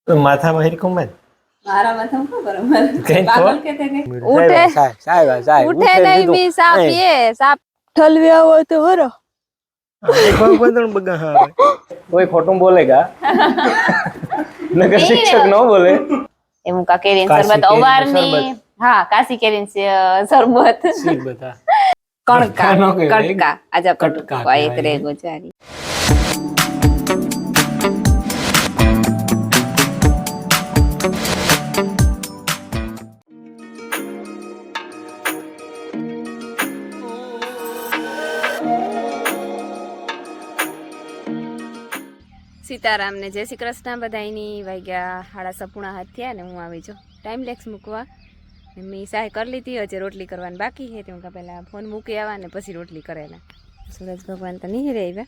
માથામાં હિરકું માં મારા માથામાં શું કરો મારે કઈ પાગલ કે તે ઉઠે સાહેબ ઉઠે નહીં બી સાપ પીએ સાપ ઠલવી આવો તો હરો બગા હા કોઈ ખોટું બોલેગા નગર શિક્ષક ન બોલે એમ કા કેરીન કાશી શરબત કેરીનું અવારની શરબત. હા કાશી કેરીન શરબત શી બતા કણકા નો કહેવાય. કટકા આજા કટકા કટકા એક કહેવાય. રે ગુજારી સીતારામ ને જય શ્રી કૃષ્ણ બધાયની વાગ્યા 7:30 હાથ થયા ને હું આવી જો ટાઈમ લેક્સ મૂકવા મેં સહાય કરી લીધી હજી રોટલી કરવાની બાકી છે તો પહેલા ફોન મૂકી આવવા ને પછી રોટલી કરેલા સૂરજ ભગવાન તો નહીં રહ્યા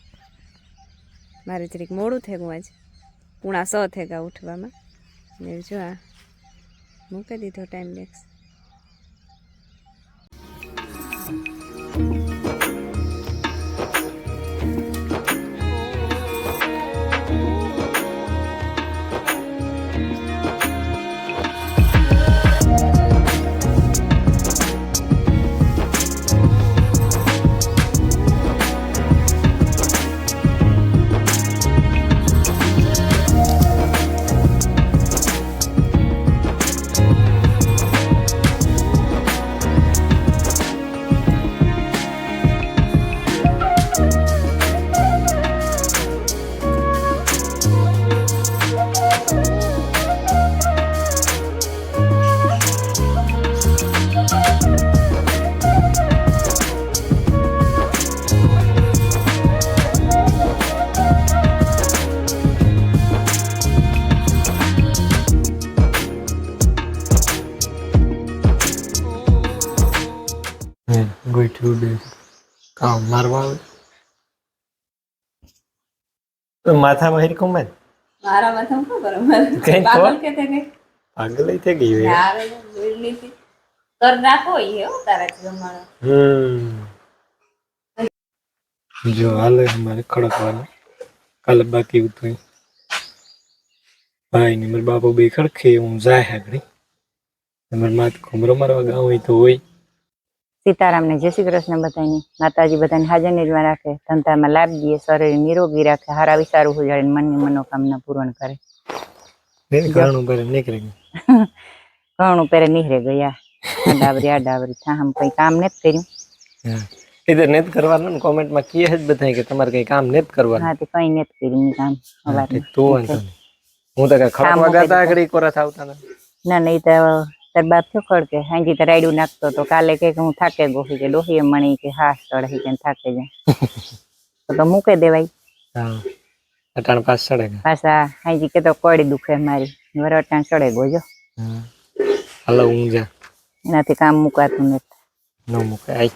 મારે જરીક મોડું થયું આજ 6:30 થયા ઉઠવામાં ને જો આ મૂકી દીધો ટાઈમ લેક્સ ગોઠવું દે કામ મારવા આવે તો માથામાં હિરકું માં મારા માથામાં શું કરો મારે કઈ પાગલ કે તે પાગલ થઈ ગઈ હોય યાર બોલની થી કર નાખો ઈ હો તારા જમાનો જો હાલે મારે ખડકવાનું કાલે બાકી હતું ભાઈ ને મારા બાપુ બે ખડકે હું જાય આગળ મારી માત ખમરો મારવા ગાવ હોય તો હોય સીતારામ ને જય શ્રી કૃષ્ણ બધાની માતાજી બધાને હાજર નિર્વાણ રાખે ધંધામાં લાભ દે શરીર નિરોગી રાખે હારા વિચારું ઉજાડે મનની મનોકામના પૂર્ણ કરે ઘણું પર નીકળી ઘણું પેરે નીહરે ગયા આડાવરી થામ કઈ કામ નથી કર્યું ગયું ઇધર નેત કરવાનું ને કોમેન્ટ માં કીએ જ બધાય કે તમારે કઈ કામ નેત કરવાનું હા તે કઈ નથી કર્યું કામ તો વાંધો નહીં હું તો કઈ ખડકવા ગાતા આગળ કોરા થાવતા ને ના નહીં તો તાર બાપ થયો ખડકે હાંજી તો રાયડું નાખતો તો કાલે કે હું થાકે ગોહી કે ડોહી મણી કે હા ચડે કે થાકે જાય તો મૂકે દેવાય હા અટાણ પાસ ચડે પાછા હાંજી કે તો કોડી દુખે મારી વરટાણ ચડે ગોજો હાલો ઊંઝા એનાથી કામ મુકાતું નથી ન મૂકે આઈ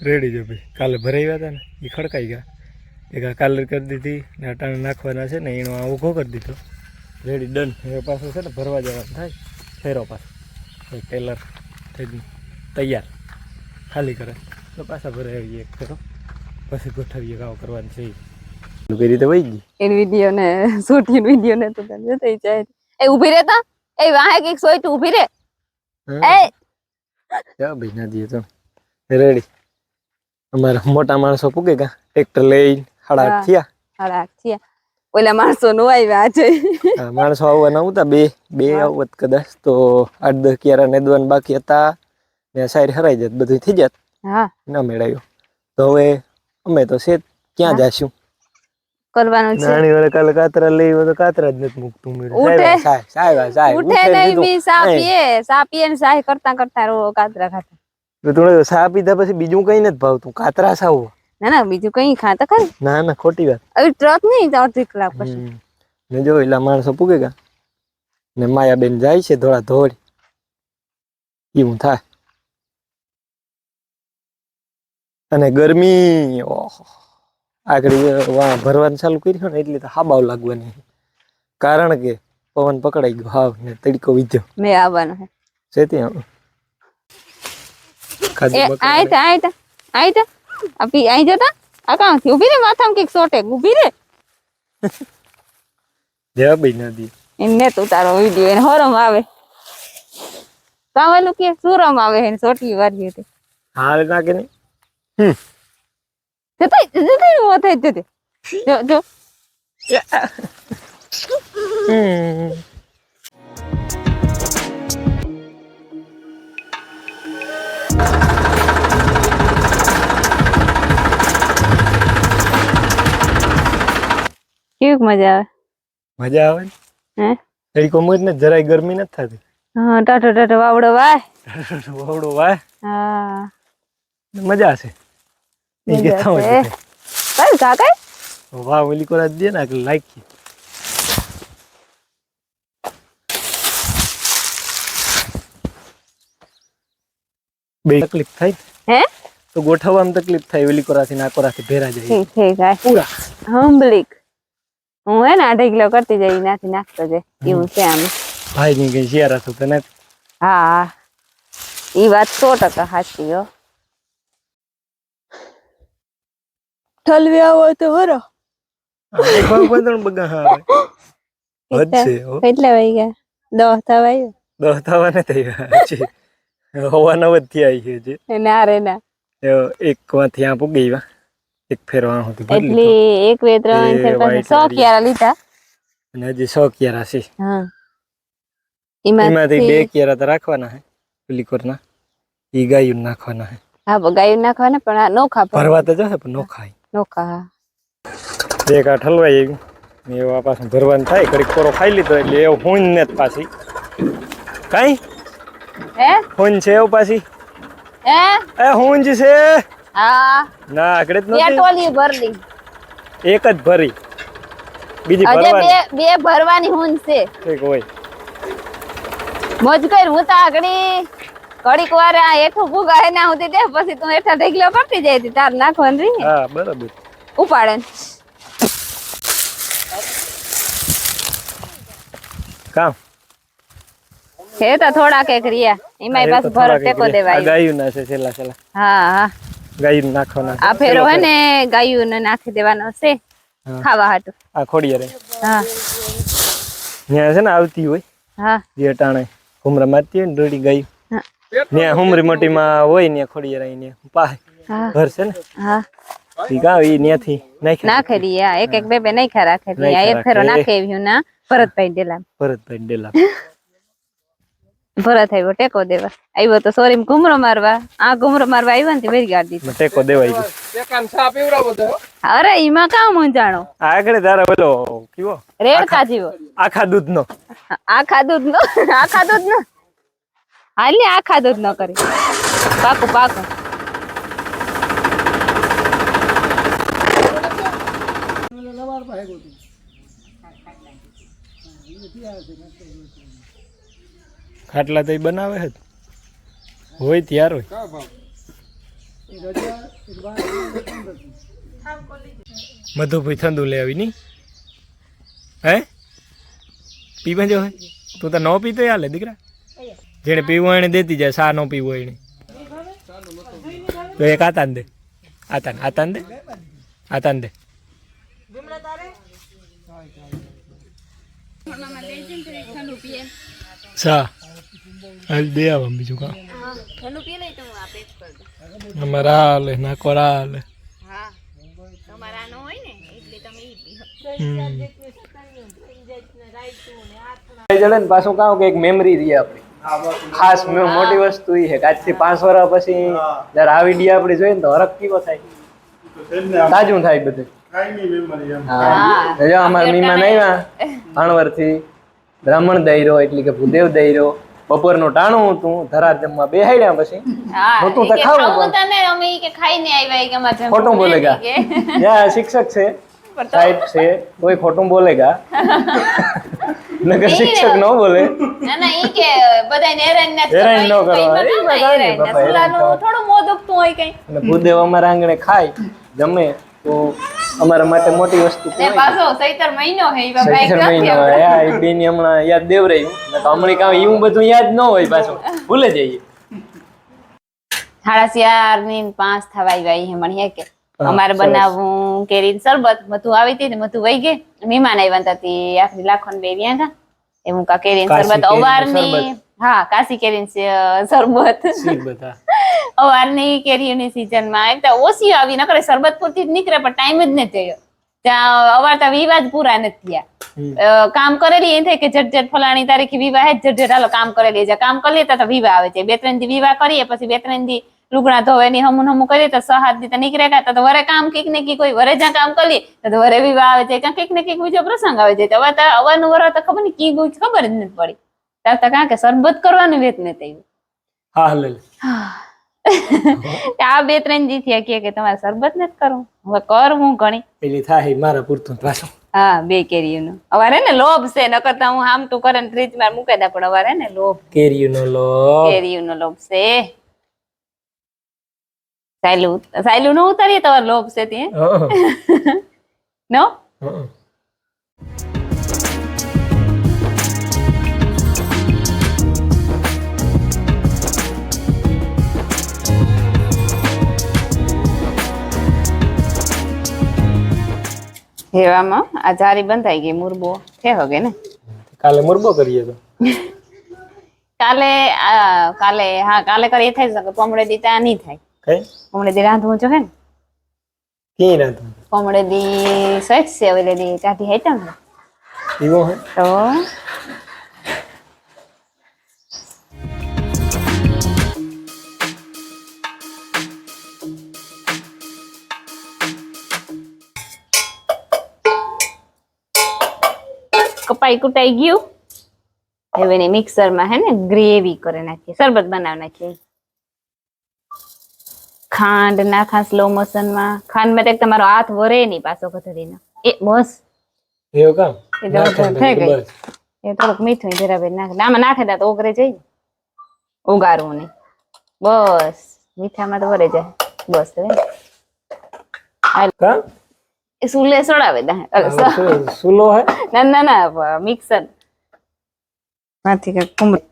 રેડી જો ભાઈ કાલે ભરાઈ હતા ને એ ખડકાઈ ગયા એક આ કાલર કરી દીધી ને અટાણે નાખવાના છે ને એનો આ ઊભો કરી દીધો રેડી ડન હવે પાછું છે ને ભરવા જવાનું થાય ફેરો પાછો ટેલર થઈ તૈયાર ખાલી કરે તો પાછા ભરાઈ આવીએ એક ફેરો પછી ગોઠવીએ ગાવ કરવાની છે કઈ રીતે વહી ગઈ એન વિડિયો ને શૂટિંગ વિડિયો ને તો જતઈ જાય એ ઊભી રહેતા એ વાહે કઈક સોય તું ઊભી રે એ જા ભાઈ ના દીએ તો રેડી અમારા મોટા માણસો પૂગે કા ટ્રેક્ટર લઈ 8:30 થયા 8:30 થયા ઓલા માણસો નો આવ્યા છે માણસો આવવાના હતા બે આવત કદાચ તો 8-10 ક્યારા નેદવાન બાકી હતા ને સાઈડ હરાઈ જત બધું થઈ જત હા ના મેળાયો તો હવે અમે તો છે ક્યાં જાશું કરવાનું છે નાની વાળા કાલે કાતરા લઈ તો કાતરા જ નથી મૂકતું ઉઠે. સાહેબ ઉઠે નહીં બી સા પીએ ને સાહી કરતા કરતા રો કાતરા ખાતા થોડો સા પીધા પછી બીજું કઈ નથી ભાવતું કાતરા સાવ ના ના બીજું કઈ ખાતા ખરી ના ના ખોટી વાત હવે ટ્રક નહીં તો અડધી કલાક પછી ને જો એટલા માણસો પૂગે ગયા ને માયાબેન જાય છે થોડા ધોળ એવું થાય અને ગરમી ઓહો આગળ ભરવાનું ચાલુ કર્યું ને એટલે તો હાબાવ લાગવાની કારણ કે પવન પકડાઈ ગયો હાવ ને તડકો વીધ્યો મેં આવવાનું છે સેતી આવ ખાધી બકરા આઈતા આપી આઈ જતા આ કાંથી ઊભી રે માથામાં કઈક સોટે ઊભી રે જવાબ ય ન દી એને તું તારો વિડિયો એને હરમ આવે કાવલું કે સુરમ આવે એને સોટલી વારી હતી હાલ નાખે ને જતા મોથે જતે જો કેવી મજા આવે મજા આવે ને હે એડી કોમજ ને જરાય ગરમી નથી થતી હા ટાટો વાવડો વાય વહુડો વાય હા મજા છે એ મજા કેતા હોય છે. કઈ કાકા વાહ ઓલી કોરા દે ને એટલે લાઈક બે તકલીફ થાય હે તો ગોઠવવામાં તકલીફ થાય ઓલી કોરાથી ના કોરાથી ભેરા જાય ઠીક ઠીક આ પૂરા હંબલિક હું હે ને 2.5 કિલો કરતી જઈ નાથી નાખતો જાય એવું છે આમ ભાઈ ની કઈ શિયારા તો તને હા ઈ વાત 100% સાચી હો ઠલવી આવો તો હરો એક વાર બંધણ બગા હા વધશે હો કેટલા વાગ્યા 10 થવાય 10 થવા ને થઈ છે હવા 9 થી આવી છે ના રે ના એક માંથી આ પૂગી વા એક ફેરવા હતી એટલે 1 2 3 4 5 100 કિયારા લીધા અને હજી 100 કિયારા છે હા એમાંથી 2 કિયારા તો રાખવાના હે પેલી કોરના ઈ ગાયું નાખવાના હે હા ગાયું નાખવાના પણ આ નોખા ભરવા તો જશે પણ નો ખાય નોખા એક આ ઠલવાઈ આવી એવા પાછું ભરવાનું થાય ઘડીક કોરો ખાઈ લીધો એટલે એવું હુંજ ને પાછી કઈ હે હુંજ છે એવું પાછી હે એ હુંજ છે હા ના આગળ જ બે નથી ટોલી ભરલી એક જ ભરી બીજી અજે ભરવાની બે ભરવાની હુંન છે ઠીક હોય મોજ કર હું તો આગળી ઘડીક વાર આ હેઠું ભૂગા હે ના હોતી દે પછી તું હેઠા ઢગલો કરતી જાય તી તાર નાખવાનું રહી હા બરાબર ઉપાડે કામ હે તો થોડા કે ક્રિયા એમાંય પાછું ભરો ટેકો દેવાય ગાયું ના છે છેલ્લા છેલ્લા હા હા ગાયું નાખવાના આ ફેરો હે ને ગાયું ને નાખી દેવાનો છે ખાવા હાટું આ ખોડિયારે હા ત્યાં છે ને આવતી હોય હા જે ટાણે હુમરા મારતી હોય ને દોડી ગાયું હા ત્યાં હુમરી મોટીમાં હોય ને ખોડિયારે આઈને પાહે હા ઘર છે ને હા ઈ ગાવ ઈ ન્યાથી નાખી દઈએ હા એક બે બે નાખ્યા રાખે દઈએ આ એક ફેરો નાખે એવ્યું ના ભરતભાઈ ડેલા ભરતભાઈ ડેલા ભરત આવ્યો ટેકો દેવા આવ્યો તો સોરી ઘુમરો મારવા આ ઘુમરો મારવા આવ્યો ને વેરી ગાડી દીધી ટેકો દેવાઈ ગયો અરે ઈમાં કામ મૂંઝાણો આગળ તારા પેલો કેવો રેડકા જીવો આખા દૂધનો આખા દૂધ નો હાલ ને આખા દૂધ નો કરી પાકું પાકું ખાટલા તો બનાવે છે હોય ત્યાર હોય મધુભાઈ ઠંડુ લે આવી ની હે પીવા જો હે તું તો ન પીતો હાલે દીકરા જેને પીવું એને દેતી જાય સા નો પીવો એને તો એક આતાન દે આતાન દે સા હાલ દે આવ બીજું કામ અમારા હાલે નાખોરા હાલે પાછું કામ કે એક મેમરી રહી આપણી ખાસ મોટી વસ્તુ એ છે કે આજથી 5 વર્ષ પછી જયારે આ વિડીયો આપણે જોઈએ ને તો હરખ કેવો થાય તાજું થાય બધું હા અમારા મીમાન આવ્યા અણવરથી બ્રાહ્મણ દઈરો એટલે કે ભૂદેવ દઈરો બપોરનું ટાણું હતું ધરા જમવા બેહાડ્યા પછી નહોતું તો ખાવું ખોટું બોલેગા ત્યાં શિક્ષક છે સાહેબ છે કોઈ ખોટું બોલેગા નગર શિક્ષક ન બોલે ના ના ઈ કે બધાને હેરાન હેરાન ન કરવા થોડું મોં દુખતું હોય કઈ અને ભૂદેવ અમારા આંગણે ખાય જમે તો અમારા માટે મોટી વસ્તુ ને પાછો સૈતર મહિનો હે ઈ બાબા મહિનો બેની હમણાં યાદ દેવ રહ્યું હમણાં કામ એવું બધું યાદ ન હોય પાછું ભૂલે જઈએ 4:30 ની 5 થવા આવી હે મણીએ કે અમારે બનાવવું કેરી શરબત મધુ આવી હતી ને મધુ વહી ગઈ મહેમાન આવ્યા હતા તે આખરી લાખો ને બે વ્યા હતા એ હું કા કેરી શરબત અવારની હા કાશી કેરી શરબત અવારની કેરીઓની સીઝન માં એકદમ ઓછી આવી ન કરે શરબત પૂરતી જ નીકળે પણ ટાઈમ જ નથી થયો ત્યાં અવાર તો વિવાદ પૂરા નથી થયા કામ કરેલી એ થાય કે ઝટઝટ ફલાણી તારીખે વિવાહ હે ઝટઝટ હાલો કામ કરેલી છે કામ કરી લેતા તો વિવાહ આવે છે 2-3 દી વિવાહ કરીએ પછી 2-3 દી લુગડા ધોવે ની હમું કરીએ તો 6-7 દી તો નીકળે ગયા તો વરે કામ કઈક ને કઈક કોઈ વરે જ્યાં કામ કરીએ તો વરે વિવાહ આવે છે ક્યાં કઈક ને કઈક બીજો પ્રસંગ આવે છે હવે તો અવારનું વર તો ખબર નહીં કી ગુજ ખબર જ નથી પડી ત્યાં તો કાં કે શરબત કરવાનું વેત ને થયું હા લે આ 2-3 દી થયા કે તમારે શરબત નથી કરવું હવે કરવું ઘણી પેલી થાય મારા પૂરતું પાછું હા 2 કેરીઓનો અવારે ને લોભ છે ન કરતા હું આમ તું કરે ફ્રીજ માં મૂકી દે પણ અવારે ને લોભ કેરીઓનો લોભ છે સાયલું નો ઉતારીએ તો લોભ છે ત્યાં નો હેવામાં આ જારી બંધાઈ ગઈ મુરબો છે હગે ને કાલે મુરબો કરીએ તો કાલે કરી થઈ શકે પમડે દી ત્યાં નહીં થાય કઈ પમડે દી રાંધવું જો હે ને કી રાંધવું પમડે દી સચ છે ઓલે દી કાઢી હેતા ને એવો હે તો કપાઈ કુટાઈ ગયું હવે ને મિક્સર માં હે ને ગ્રેવી કરી નાખીએ શરબત બનાવી નાખીએ ખાંડ નાખા સ્લો મોશન માં ખાંડ માં તમારો હાથ વરે નહીં પાછો કથરીનો એ બસ એવું કામ થઈ ગઈ એ થોડુંક મીઠું જરા નાખે આમાં નાખે તો ઓગરે જઈ ઉગારવું નહીં બસ મીઠામાં તો વરે જાય બસ એ સુલે સોડાવે સુલો હે ના મિક્સર માંથી કે કુમડી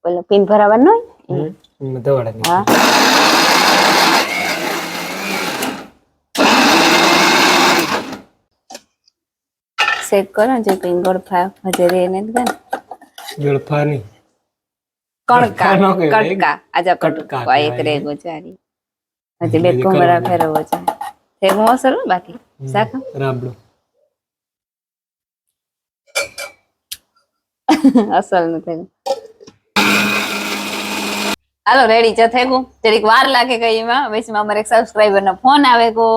પેલો પિન ભરાવાનું હોય દવાડા હા સેક કરો જે કઈ ગળફા હજે એને જ ગળફા ની કટકા આજા કટકા એક રેગો ચારી હજી બે કુમરા ફેરવો છે ફેરવો અસર બાકી શાક રાબડો અસલ નથી હાલો રેડી છે થઈ ગયું જરીક વાર લાગે ગઈ એમાં વૈસમાં અમારે એક સબસ્ક્રાઇબર નો ફોન આવે ગો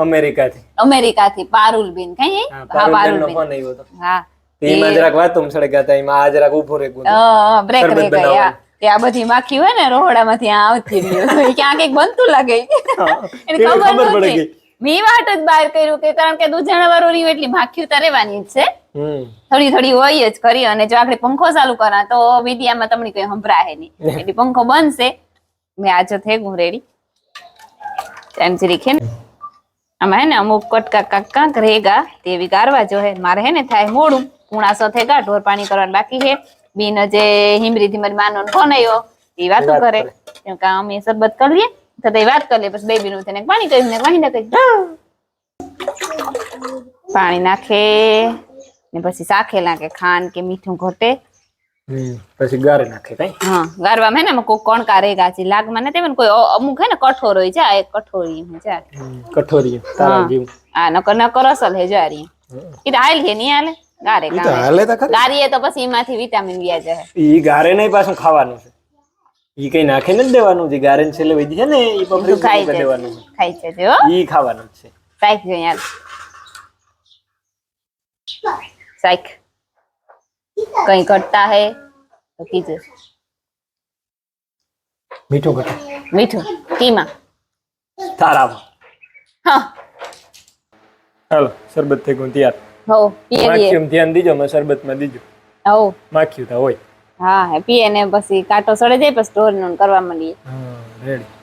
અમેરિકા થી પારુલ બેન કઈ હા પારુલ બેન ફોન આવ્યો તો હા એમાં જરાક વાતું સડે ગયા તા એમાં આ જરાક ઉભો રે ગયો બ્રેક રહી ગયા કે આ બધી માખી હોય ને રોહડામાંથી આ આવતી રહ્યો ક્યાં કઈક બનતું લાગે એને ખબર પડી ગઈ મી વાટ જ બહાર કર્યું કે કારણ કે દૂધજાણા વાળું રહ્યું એટલી માખી ઉતારવાની જ છે થોડી થોડી હોય જ કરી અને જો આપણે પંખો ચાલુ કરા તો વિડિયામાં તમને કઈ સંભળાય નહીં એટલે પંખો બનશે મેં આજે થઈ ગયું રેડી એમ જરી છે ને આમાં હે ને અમુક કટકા કાકા રેગા તેવી ગારવા જો હે મારે હે ને થાય મોડું પૂણા થેગા ઢોર પાણી કરવાનું બાકી છે બીન જે હિમરી થી મારી માનો ફોન આવ્યો એ વાતો કરે કેમ કે અમે શરબત કરી લઈએ તો તે વાત કરી લે પછી બેબી નું થઈને પાણી કરી ને પાણી નાખી પાણી નાખે ને પછી સાખે નાખે ખાંડ કે મીઠું ઘટે પછી ગારે નાખે કઈ હા ગારવામાં હે ને કોઈ કણકા રેગા છે લાગમાં નથી કોઈ અમુક હે ને કઠોર હોય છે આ એક કઠોરી છે કઠોરી તારા જેવું આ નકર અસલ હે જારી ઈ તો હાલ કે નહીં હાલે ગારે ગારીએ તો પછી એમાંથી વિટામિન વ્યા જાય ઈ ગારે નહીં પાછું ખાવાનું છે ઈ કઈ નાખે નથી દેવાનું જે ગારે છેલ્લે વધી છે ને ઈ પપડી ખાઈ દેવાનું ખાઈ છે જો ઈ ખાવાનું છે સાઈક જો યાર સાઈક કઈ કટતા હે તો કીજે મીઠું ઘટે મીઠું કીમાં તારામાં હા હાલો શરબત થઈ ગયું તૈયાર હો પીએ માખીયું ધ્યાન દીજો મે શરબત માં દીજો હો માખીયું તા હોય હા પીએ ને પછી કાંટો સડે જાય પછી સ્ટોર નું કરવા માંડીએ હા રેડી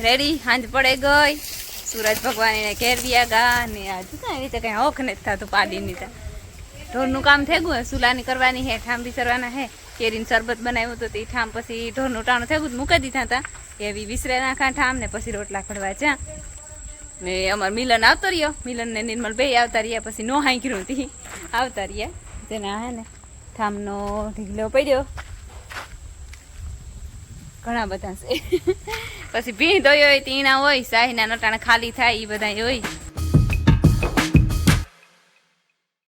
રેડી સાંજ પડે ગઈ સૂરજ ભગવાન એને ઘેર વ્યા ગા ને આજે કઈ રીતે કઈ હોખ નથી થતું પાડીની ત્યાં ઢોરનું કામ થઈ ગયું સુલાની કરવાની હે ઠામ બી કરવાના હે કેરીનું શરબત બનાવ્યું હતું તે ઠામ પછી ઢોરનું ટાણું થઈ ગયું મૂકી દીધા હતા એવી વિસરે નાખા ઠામ ને પછી રોટલા ખડવા જ્યાં ને અમાર મિલન આવતો રહ્યો મિલન ને નિર્મલ બે આવતા રહ્યા પછી નો હાંકર્યું હતી આવતા રહ્યા તેના હે ને ઠામનો ઢીગલો પડ્યો ઘણા બધા છે પછી ભીણ દોયો હોય તીણા હોય શાહીના નટાણા ખાલી થાય એ બધા હોય